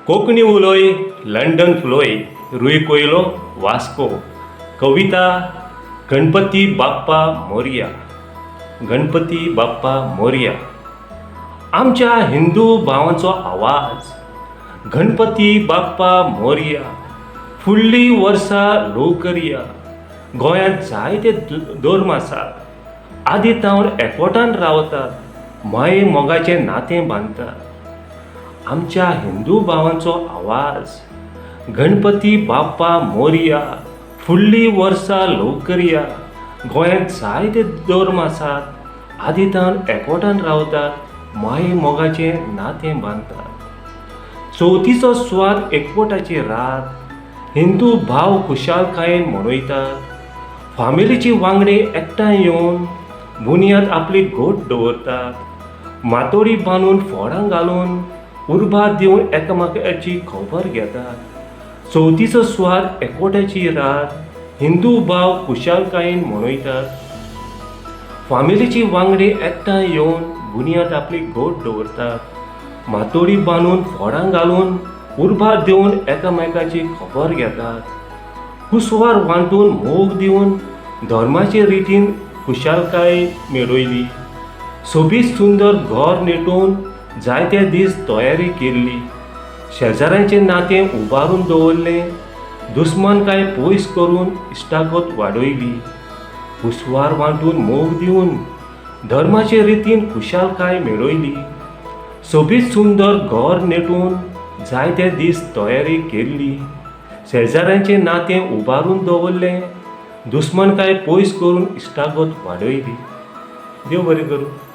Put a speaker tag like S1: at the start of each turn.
S1: Konkani उलोय London फ्लोय Rui Coelho Vasco. कविता गणपती बाप्पा मोरया. गणपती बाप्पा मोरया. आमच्या हिंदू भावांचो आवाज गणपती बाप्पा मोरया. फुडलीं वर्सां लवकर या. गोंयांत जायते धर्म आसात. आदींतावन एकवटान रावतात. माये मोगाचें नातें बांदतात. आमच्या हिंदू भावांचो आवाज गणपती बाप्पा मोरया. फुडलीं वर्सां लवकर या. गोंयांत जायते धर्म आसात. आदींतावन एकवटान रावतात. माये मोगाचें नातें बांदतात. चवथीचो स्वाद एकवटाची रात. हिंदू भाव खुशालकायेन मनयतात. फामिलीची वांगडी एकठांय येवन बुनयाद आपली घोट दवरतात. मातोळी बांदून फोंडां घालून उर्बा दिवन एकामेकाची खबर घेतात. चवथीचो स्वाद एकवटाची रात. हिंदू भाव खुशालकायेन मनयतात. फामिलीची वांगडी एकठांय येवन बुनयाद आपली घोट दवरतात. मातोळी बांदून फोंडां घालून उर्बा दिवन एकामेकाची खबर घेतात. कुसवार वांटून मोग दिवन धर्माचे रितीन खुशालकाय मेळयली. सोबीत सुंदर घर नेटून जायते दीस तयारी केल्ली. शेजाऱ्यांचें नातें उबारून दवरलें. दुस्मानकाय पयस करून इश्टागत वाडयली. कुसवार वांटून मोग दिवन धर्माचे रितीन खुशालकाय मेळयली. सोबीत सुंदर घर नेटून जायते दीस तयारी केल्ली. शेजाऱ्यांचें नातें उबारून दवरलें. दुस्मानकाय पयस करून इश्टागत वाडयली. देव बरें करूं.